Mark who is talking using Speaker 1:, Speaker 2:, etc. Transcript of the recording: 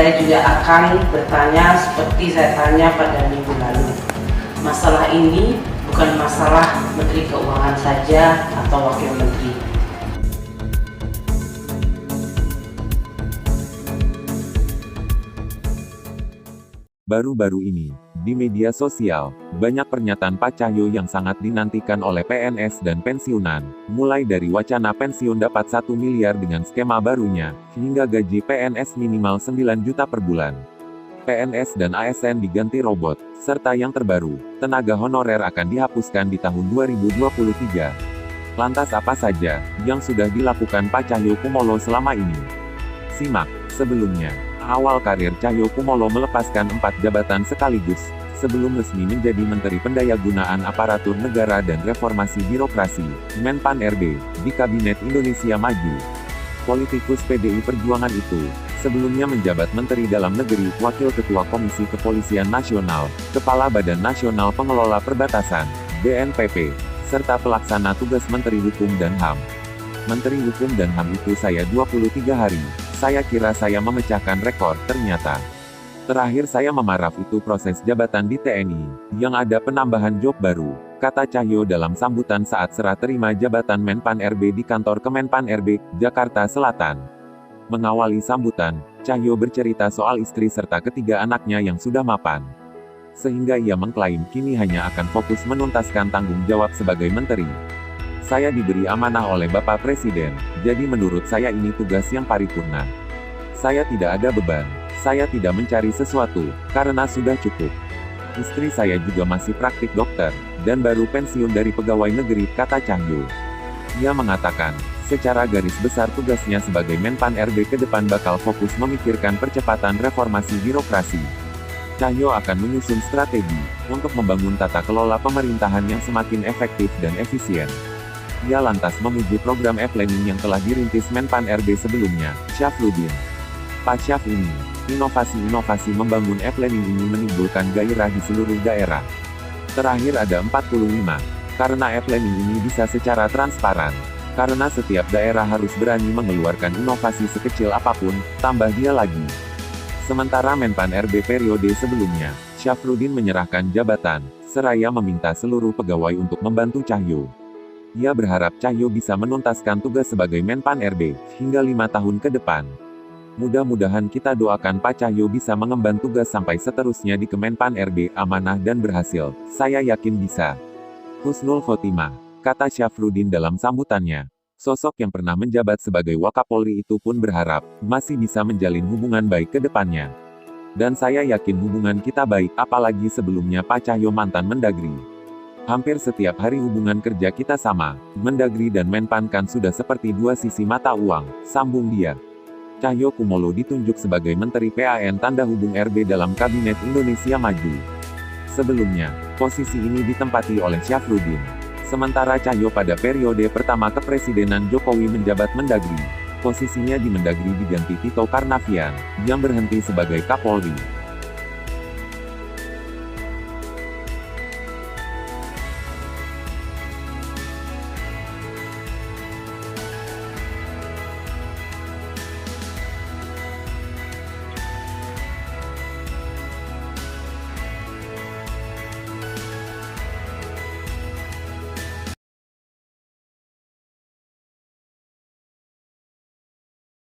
Speaker 1: Saya juga akan bertanya seperti saya tanya pada minggu lalu. Masalah ini bukan masalah Menteri Keuangan saja atau Wakil Menteri.
Speaker 2: Baru-baru ini, di media sosial, banyak pernyataan Pak Cahyo yang sangat dinantikan oleh PNS dan pensiunan, mulai dari wacana pensiun dapat 1 miliar dengan skema barunya, hingga gaji PNS minimal 9 juta per bulan. PNS dan ASN diganti robot, serta yang terbaru, tenaga honorer akan dihapuskan di tahun 2023. Lantas apa saja yang sudah dilakukan Pak Cahyokumolo selama ini? Simak, sebelumnya. Awal karir Cahyokumolo melepaskan 4 jabatan sekaligus, sebelum resmi menjadi Menteri Pendayagunaan Aparatur Negara dan Reformasi Birokrasi, Menpan RB, di Kabinet Indonesia Maju. Politikus PDI Perjuangan itu, sebelumnya menjabat Menteri Dalam Negeri, Wakil Ketua Komisi Kepolisian Nasional, Kepala Badan Nasional Pengelola Perbatasan, BNPP, serta pelaksana tugas Menteri Hukum dan HAM. Menteri Hukum dan HAM itu saya 23 hari. Saya kira saya memecahkan rekor, ternyata. Terakhir saya memaraf itu proses jabatan di TNI, yang ada penambahan job baru, kata Cahyo dalam sambutan saat serah terima jabatan Menpan RB di kantor Kemenpan RB, Jakarta Selatan. Mengawali sambutan, Cahyo bercerita soal istri serta ketiga anaknya yang sudah mapan. Sehingga ia mengklaim kini hanya akan fokus menuntaskan tanggung jawab sebagai menteri. Saya diberi amanah oleh Bapak Presiden, jadi menurut saya ini tugas yang paripurna. Saya tidak ada beban, saya tidak mencari sesuatu, karena sudah cukup. Istri saya juga masih praktik dokter, dan baru pensiun dari pegawai negeri, kata Cahyo. Ia mengatakan, secara garis besar tugasnya sebagai Menpan RB ke depan bakal fokus memikirkan percepatan reformasi birokrasi. Cahyo akan menyusun strategi, untuk membangun tata kelola pemerintahan yang semakin efektif dan efisien. Ia lantas memuji program e-planning yang telah dirintis Menpan RB sebelumnya, Syafruddin. Pak Syaf ini, inovasi-inovasi membangun e-planning ini menimbulkan gairah di seluruh daerah. Terakhir ada 45, karena e-planning ini bisa secara transparan. Karena setiap daerah harus berani mengeluarkan inovasi sekecil apapun, tambah dia lagi. Sementara Menpan RB periode sebelumnya, Syafruddin menyerahkan jabatan, seraya meminta seluruh pegawai untuk membantu Cahyo. Ia berharap Cahyo bisa menuntaskan tugas sebagai Menpan RB, hingga 5 tahun ke depan. Mudah-mudahan kita doakan Pak Cahyo bisa mengemban tugas sampai seterusnya di Kemenpan RB, amanah dan berhasil. Saya yakin bisa. Husnul Khotimah, kata Syafruddin dalam sambutannya. Sosok yang pernah menjabat sebagai Wakapolri itu pun berharap, masih bisa menjalin hubungan baik ke depannya. Dan saya yakin hubungan kita baik, apalagi sebelumnya Pak Cahyo mantan Mendagri. Hampir setiap hari hubungan kerja kita sama, Mendagri dan Menpan kan sudah seperti dua sisi mata uang, sambung dia. Cahyokumolo ditunjuk sebagai Menteri PAN tanda hubung RB dalam Kabinet Indonesia Maju. Sebelumnya, posisi ini ditempati oleh Syafruddin. Sementara Cahyo pada periode pertama kepresidenan Jokowi menjabat Mendagri. Posisinya di Mendagri diganti Tito Karnavian, yang berhenti sebagai Kapolri.